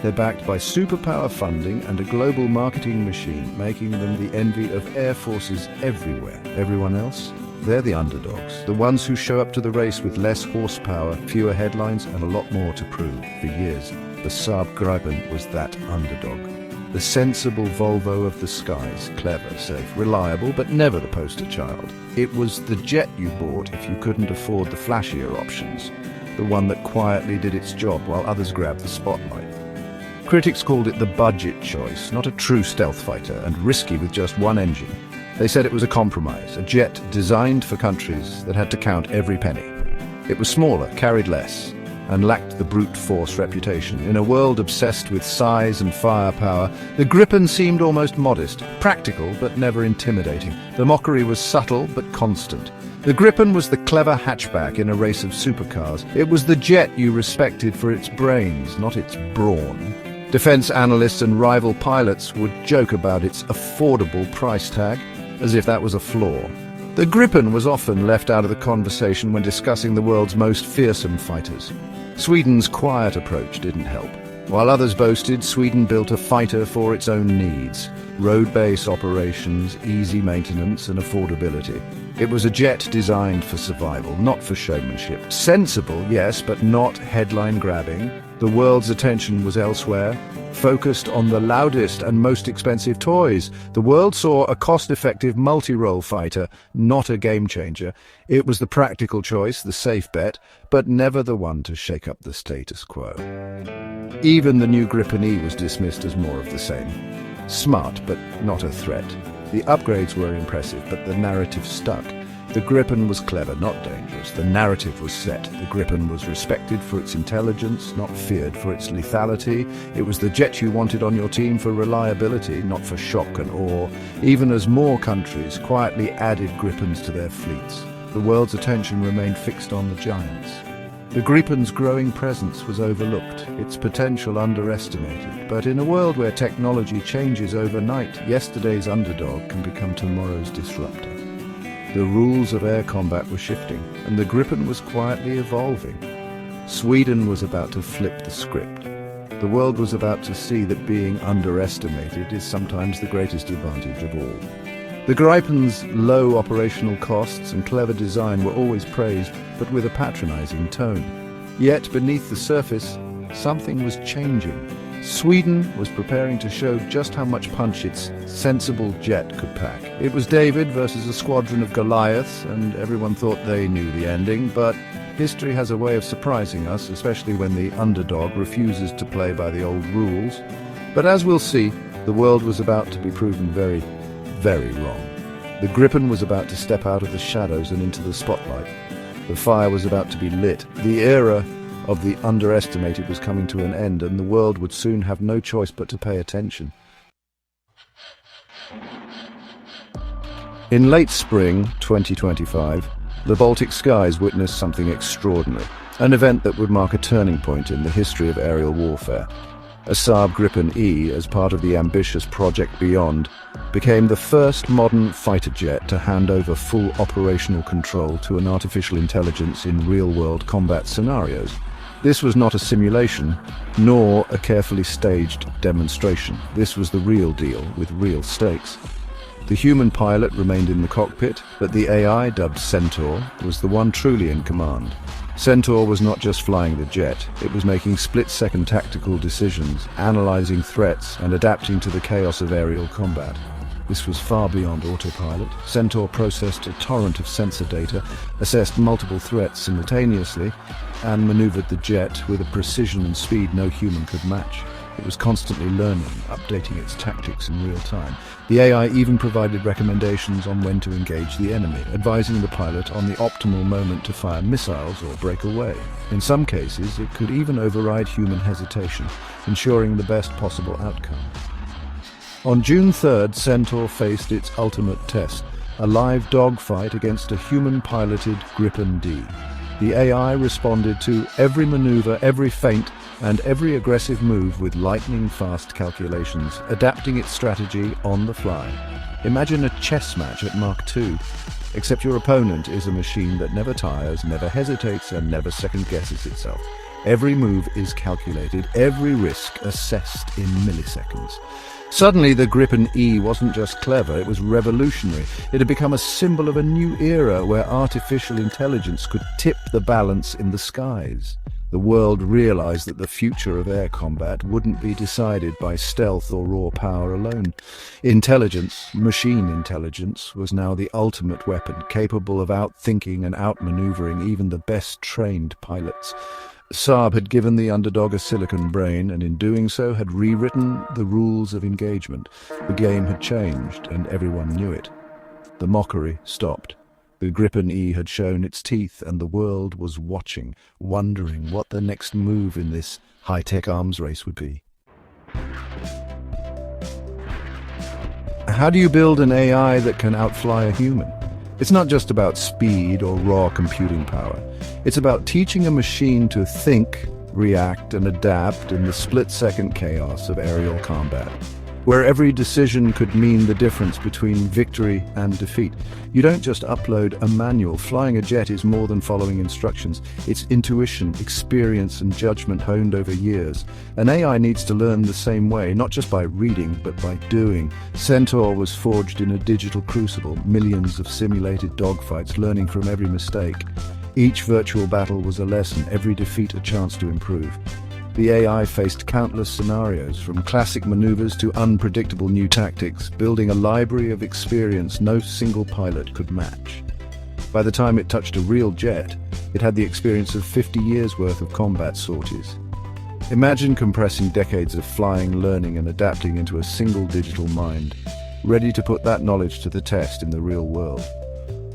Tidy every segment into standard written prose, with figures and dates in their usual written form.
They're backed by superpower funding and a global marketing machine, making them the envy of air forces everywhere. Everyone else? They're the underdogs, the ones who show up to the race with less horsepower, fewer headlines, and a lot more to prove. For years, the Saab Gripen was that underdog. The sensible Volvo of the skies, clever, safe, reliable, but never the poster child. It was the jet you bought if you couldn't afford the flashier options, the one that quietly did its job while others grabbed the spotlight. Critics called it the budget choice, not a true stealth fighter, and risky with just one engine. They said it was a compromise, a jet designed for countries that had to count every penny. It was smaller, carried less, and lacked the brute force reputation. In a world obsessed with size and firepower, the Gripen seemed almost modest, practical but never intimidating. The mockery was subtle but constant. The Gripen was the clever hatchback in a race of supercars. It was the jet you respected for its brains, not its brawn. Defense analysts and rival pilots would joke about its affordable price tag, as if that was a flaw. The Gripen was often left out of the conversation when discussing the world's most fearsome fighters. Sweden's quiet approach didn't help. While others boasted, Sweden built a fighter for its own needs: road base operations, easy maintenance, and affordability. It was a jet designed for survival, not for showmanship. Sensible, yes, but not headline-grabbing. The world's attention was elsewhere, focused on the loudest and most expensive toys. The world saw a cost-effective multirole fighter, not a game-changer. It was the practical choice, the safe bet, but never the one to shake up the status quo. Even the new Gripen E was dismissed as more of the same. Smart, but not a threat. The upgrades were impressive, but the narrative stuck. The Gripen was clever, not dangerous. The narrative was set. The Gripen was respected for its intelligence, not feared for its lethality. It was the jet you wanted on your team for reliability, not for shock and awe, even as more countries quietly added Gripens to their fleets. The world's attention remained fixed on the giants. The Gripen's growing presence was overlooked, its potential underestimated. But in a world where technology changes overnight, yesterday's underdog can become tomorrow's disruptor. The rules of air combat were shifting, and the Gripen was quietly evolving. Sweden was about to flip the script. The world was about to see that being underestimated is sometimes the greatest advantage of all. The Gripen's low operational costs and clever design were always praised, but with a patronizing tone. Yet beneath the surface, something was changing. Sweden was preparing to show just how much punch its sensible jet could pack. It was David versus a squadron of Goliaths, and everyone thought they knew the ending, but history has a way of surprising us, especially when the underdog refuses to play by the old rules. But as we'll see, the world was about to be proven very, very wrong. The Gripen was about to step out of the shadows and into the spotlight. The fire was about to be lit. The era of the underestimated was coming to an end, and the world would soon have no choice but to pay attention. In late spring 2025, the Baltic skies witnessed something extraordinary, an event that would mark a turning point in the history of aerial warfare. A Saab Gripen E, as part of the ambitious Project Beyond, became the first modern fighter jet to hand over full operational control to an artificial intelligence in real-world combat scenarios. This was not a simulation, nor a carefully staged demonstration. This was the real deal, with real stakes. The human pilot remained in the cockpit, but the AI, dubbed Centaur, was the one truly in command. Centaur was not just flying the jet, it was making split-second tactical decisions, analyzing threats, and adapting to the chaos of aerial combat. This was far beyond autopilot. Centaur processed a torrent of sensor data, assessed multiple threats simultaneously, and maneuvered the jet with a precision and speed no human could match. It was constantly learning, updating its tactics in real time. The AI even provided recommendations on when to engage the enemy, advising the pilot on the optimal moment to fire missiles or break away. In some cases, it could even override human hesitation, ensuring the best possible outcome. On June 3rd, Centaur faced its ultimate test, a live dogfight against a human-piloted Gripen D. The AI responded to every maneuver, every feint, and every aggressive move with lightning-fast calculations, adapting its strategy on the fly. Imagine a chess match at Mach 2, except your opponent is a machine that never tires, never hesitates, and never second-guesses itself. Every move is calculated, every risk assessed in milliseconds. Suddenly, the Gripen E wasn't just clever, it was revolutionary. It had become a symbol of a new era where artificial intelligence could tip the balance in the skies. The world realized that the future of air combat wouldn't be decided by stealth or raw power alone. Intelligence, machine intelligence, was now the ultimate weapon, capable of outthinking and outmaneuvering even the best trained pilots. Saab had given the underdog a silicon brain, and in doing so had rewritten the rules of engagement. The game had changed, and everyone knew it. The mockery stopped. The Gripen E had shown its teeth, and the world was watching, wondering what the next move in this high-tech arms race would be. How do you build an AI that can outfly a human? It's not just about speed or raw computing power. It's about teaching a machine to think, react, and adapt in the split-second chaos of aerial combat, where every decision could mean the difference between victory and defeat. You don't just upload a manual. Flying a jet is more than following instructions. It's intuition, experience, and judgment honed over years. An AI needs to learn the same way, not just by reading, but by doing. Centaur was forged in a digital crucible, millions of simulated dogfights, learning from every mistake. Each virtual battle was a lesson, every defeat a chance to improve. The AI faced countless scenarios, from classic maneuvers to unpredictable new tactics, building a library of experience no single pilot could match. By the time it touched a real jet, it had the experience of 50 years' worth of combat sorties. Imagine compressing decades of flying, learning, and adapting into a single digital mind, ready to put that knowledge to the test in the real world.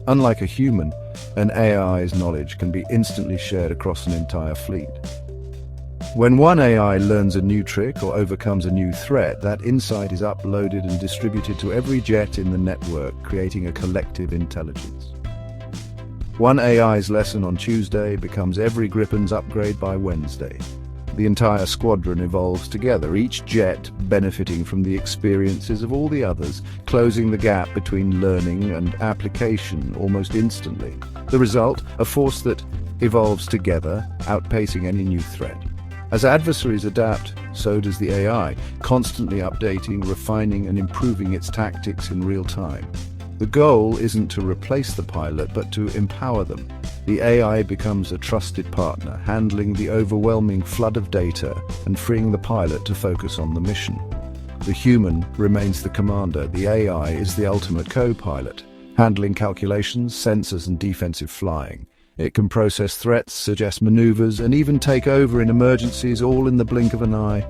Unlike a human, an AI's knowledge can be instantly shared across an entire fleet. When one AI learns a new trick or overcomes a new threat, that insight is uploaded and distributed to every jet in the network, creating a collective intelligence. One AI's lesson on Tuesday becomes every Gripen's upgrade by Wednesday. The entire squadron evolves together, each jet benefiting from the experiences of all the others, closing the gap between learning and application almost instantly. The result, a force that evolves together, outpacing any new threat. As adversaries adapt, so does the AI, constantly updating, refining, and improving its tactics in real time. The goal isn't to replace the pilot, but to empower them. The AI becomes a trusted partner, handling the overwhelming flood of data and freeing the pilot to focus on the mission. The human remains the commander. The AI is the ultimate co-pilot, handling calculations, sensors, and defensive flying. It can process threats, suggest maneuvers, and even take over in emergencies, all in the blink of an eye.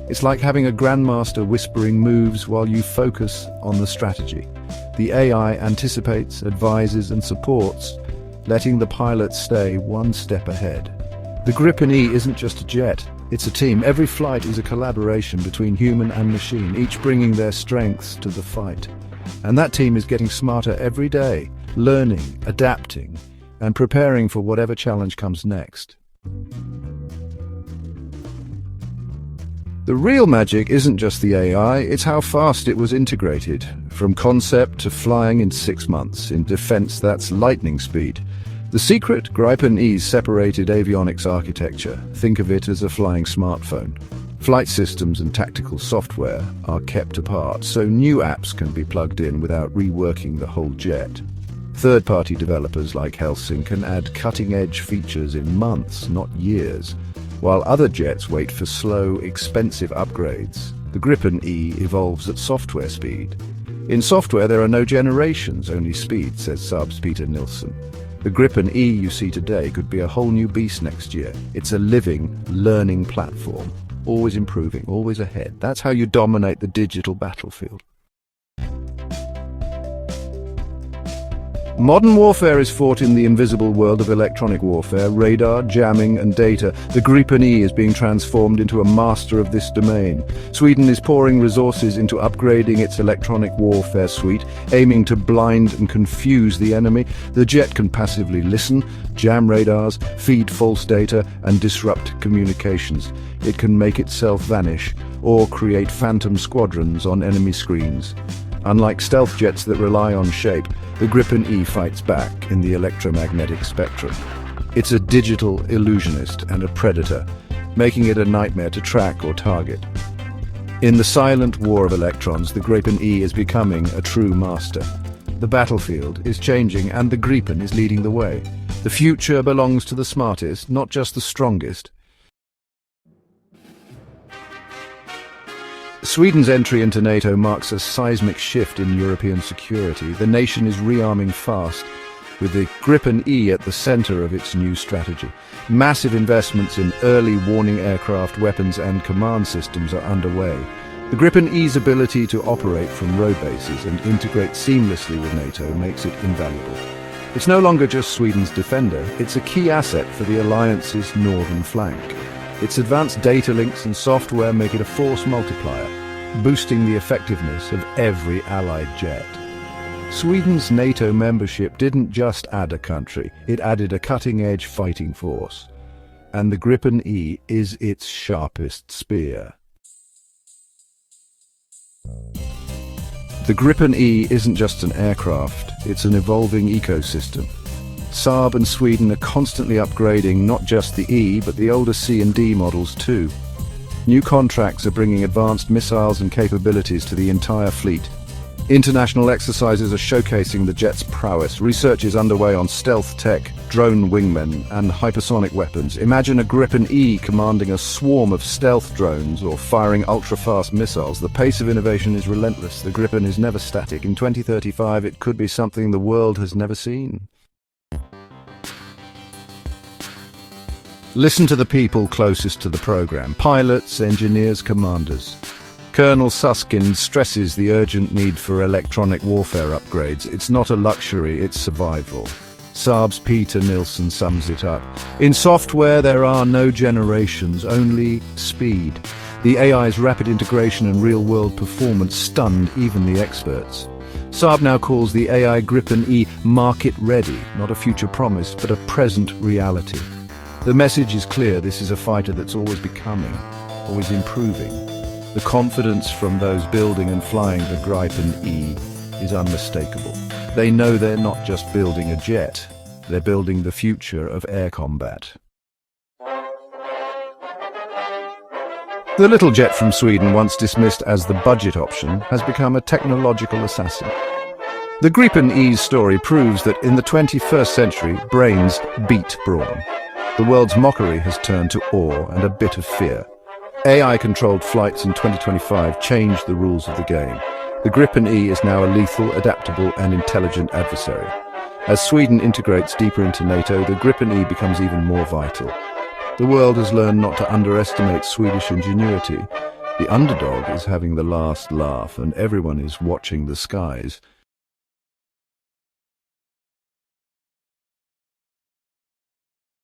It's like having a grandmaster whispering moves while you focus on the strategy. The AI anticipates, advises, and supports, letting the pilot stay one step ahead. The Gripen E isn't just a jet, it's a team. Every flight is a collaboration between human and machine, each bringing their strengths to the fight. And that team is getting smarter every day, learning, adapting, and preparing for whatever challenge comes next. The real magic isn't just the AI, it's how fast it was integrated. From concept to flying in 6 months. In defense, that's lightning speed. The secret? Gripen E's separated avionics architecture. Think of it as a flying smartphone. Flight systems and tactical software are kept apart, so new apps can be plugged in without reworking the whole jet. Third-party developers like Helsing can add cutting-edge features in months, not years, while other jets wait for slow, expensive upgrades. The Gripen E evolves at software speed. In software, there are no generations, only speed, says Saab's Peter Nilsson. The Gripen E you see today could be a whole new beast next year. It's a living, learning platform, always improving, always ahead. That's how you dominate the digital battlefield. Modern warfare is fought in the invisible world of electronic warfare, radar, jamming, and data. The Gripen E is being transformed into a master of this domain. Sweden is pouring resources into upgrading its electronic warfare suite, aiming to blind and confuse the enemy. The jet can passively listen, jam radars, feed false data, and disrupt communications. It can make itself vanish, or create phantom squadrons on enemy screens. Unlike stealth jets that rely on shape, the Gripen E fights back in the electromagnetic spectrum. It's a digital illusionist and a predator, making it a nightmare to track or target. In the silent war of electrons, the Gripen E is becoming a true master. The battlefield is changing and the Gripen is leading the way. The future belongs to the smartest, not just the strongest. Sweden's entry into NATO marks a seismic shift in European security. The nation is rearming fast, with the Gripen E at the center of its new strategy. Massive investments in early warning aircraft, weapons and command systems are underway. The Gripen E's ability to operate from road bases and integrate seamlessly with NATO makes it invaluable. It's no longer just Sweden's defender, it's a key asset for the alliance's northern flank. Its advanced data links and software make it a force multiplier, boosting the effectiveness of every allied jet. Sweden's NATO membership didn't just add a country, it added a cutting-edge fighting force. And the Gripen E is its sharpest spear. The Gripen E isn't just an aircraft, it's an evolving ecosystem. Saab and Sweden are constantly upgrading not just the E, but the older C and D models too. New contracts are bringing advanced missiles and capabilities to the entire fleet. International exercises are showcasing the jet's prowess. Research is underway on stealth tech, drone wingmen, and hypersonic weapons. Imagine a Gripen E commanding a swarm of stealth drones or firing ultra-fast missiles. The pace of innovation is relentless. The Gripen is never static. In 2035, it could be something the world has never seen. Listen to the people closest to the program: pilots, engineers, commanders. Colonel Susskind stresses the urgent need for electronic warfare upgrades. It's not a luxury, it's survival. Saab's Peter Nilsson sums it up: in software there are no generations, only speed. The AI's rapid integration and real-world performance stunned even the experts. Saab now calls the AI Gripen E market-ready, not a future promise, but a present reality. The message is clear: this is a fighter that's always becoming, always improving. The confidence from those building and flying the Gripen E is unmistakable. They know they're not just building a jet, they're building the future of air combat. The little jet from Sweden, once dismissed as the budget option, has become a technological assassin. The Gripen E's story proves that in the 21st century, brains beat brawn. The world's mockery has turned to awe and a bit of fear. AI-controlled flights in 2025 changed the rules of the game. The Gripen E is now a lethal, adaptable and intelligent adversary. As Sweden integrates deeper into NATO, the Gripen E becomes even more vital. The world has learned not to underestimate Swedish ingenuity. The underdog is having the last laugh and everyone is watching the skies.